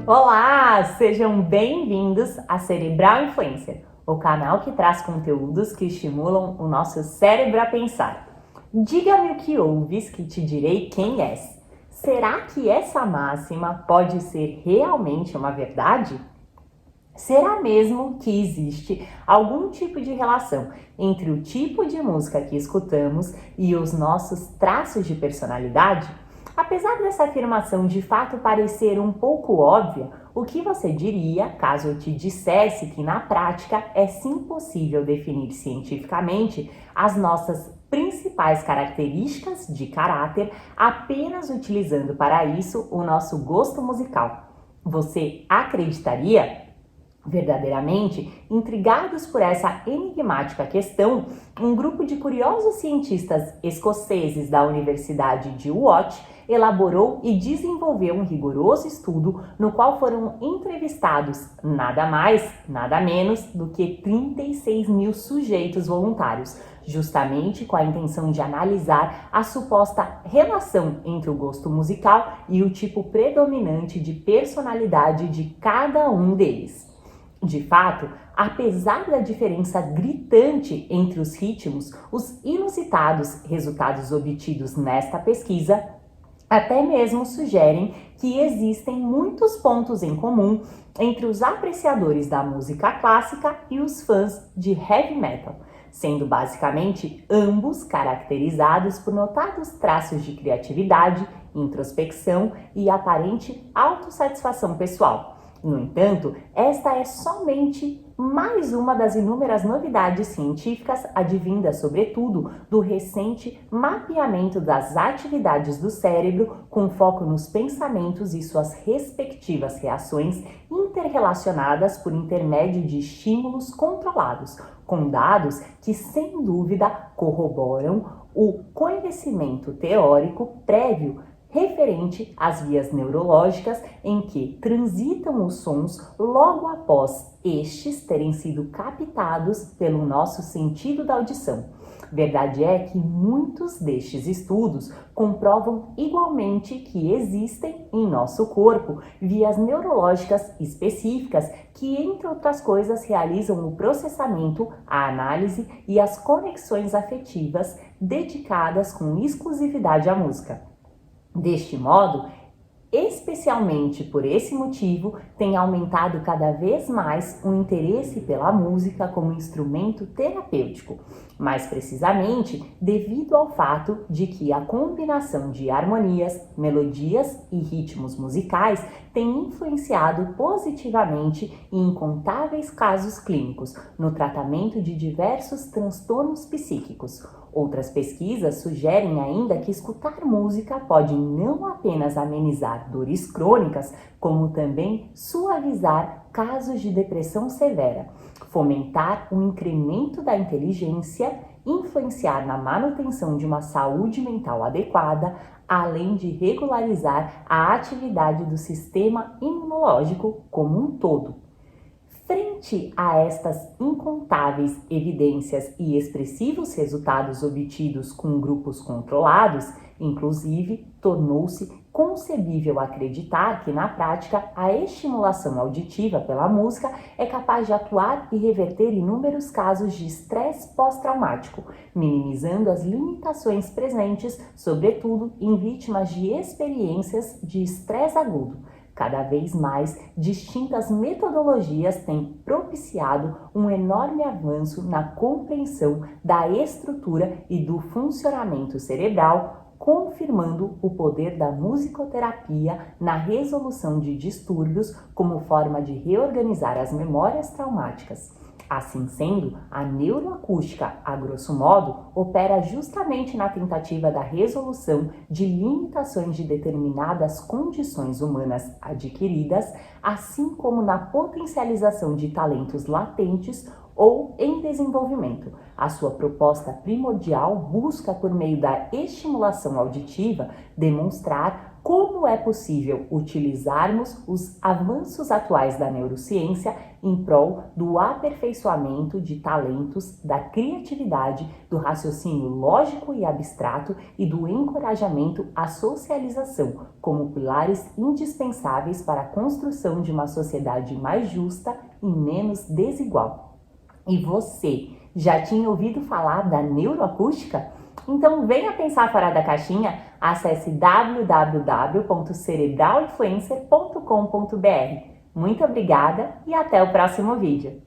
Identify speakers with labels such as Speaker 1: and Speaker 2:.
Speaker 1: Olá, sejam bem-vindos a Cerebral Influencer, o canal que traz conteúdos que estimulam o nosso cérebro a pensar. Diga-me o que ouves que te direi quem és. Será que essa máxima pode ser realmente uma verdade? Será mesmo que existe algum tipo de relação entre o tipo de música que escutamos e os nossos traços de personalidade? Apesar dessa afirmação de fato parecer um pouco óbvia, o que você diria caso eu te dissesse que na prática é sim possível definir cientificamente as nossas principais características de caráter apenas utilizando para isso o nosso gosto musical? Você acreditaria? Verdadeiramente intrigados por essa enigmática questão, um grupo de curiosos cientistas escoceses da Universidade de Watts elaborou e desenvolveu um rigoroso estudo no qual foram entrevistados nada mais, nada menos do que 36 mil sujeitos voluntários, justamente com a intenção de analisar a suposta relação entre o gosto musical e o tipo predominante de personalidade de cada um deles. De fato, apesar da diferença gritante entre os ritmos, os inusitados resultados obtidos nesta pesquisa até mesmo sugerem que existem muitos pontos em comum entre os apreciadores da música clássica e os fãs de heavy metal, sendo basicamente ambos caracterizados por notados traços de criatividade, introspecção e aparente autossatisfação pessoal. No entanto, esta é somente mais uma das inúmeras novidades científicas advindas, sobretudo, do recente mapeamento das atividades do cérebro com foco nos pensamentos e suas respectivas reações interrelacionadas por intermédio de estímulos controlados, com dados que, sem dúvida, corroboram o conhecimento teórico prévio referente às vias neurológicas em que transitam os sons logo após estes terem sido captados pelo nosso sentido da audição. Verdade é que muitos destes estudos comprovam igualmente que existem em nosso corpo vias neurológicas específicas que, entre outras coisas, realizam o processamento, a análise e as conexões afetivas dedicadas com exclusividade à música. Deste modo, especialmente por esse motivo, tem aumentado cada vez mais o interesse pela música como instrumento terapêutico, mais precisamente devido ao fato de que a combinação de harmonias, melodias e ritmos musicais tem influenciado positivamente em incontáveis casos clínicos no tratamento de diversos transtornos psíquicos. Outras pesquisas sugerem ainda que escutar música pode não apenas amenizar dores crônicas, como também suavizar casos de depressão severa, fomentar o incremento da inteligência, influenciar na manutenção de uma saúde mental adequada, além de regularizar a atividade do sistema imunológico como um todo. Frente a estas incontáveis evidências e expressivos resultados obtidos com grupos controlados, inclusive, tornou-se concebível acreditar que, na prática, a estimulação auditiva pela música é capaz de atuar e reverter inúmeros casos de estresse pós-traumático, minimizando as limitações presentes, sobretudo em vítimas de experiências de estresse agudo. Cada vez mais, distintas metodologias têm propiciado um enorme avanço na compreensão da estrutura e do funcionamento cerebral, confirmando o poder da musicoterapia na resolução de distúrbios como forma de reorganizar as memórias traumáticas. Assim sendo, a neuroacústica, a grosso modo, opera justamente na tentativa da resolução de limitações de determinadas condições humanas adquiridas, assim como na potencialização de talentos latentes ou em desenvolvimento, A sua proposta primordial busca, por meio da estimulação auditiva, demonstrar como é possível utilizarmos os avanços atuais da neurociência em prol do aperfeiçoamento de talentos, da criatividade, do raciocínio lógico e abstrato e do encorajamento à socialização como pilares indispensáveis para a construção de uma sociedade mais justa e menos desigual. E você já tinha ouvido falar da neuroacústica? Então venha pensar fora da caixinha, acesse www.cerebralinfluencer.com.br. Muito obrigada e até o próximo vídeo!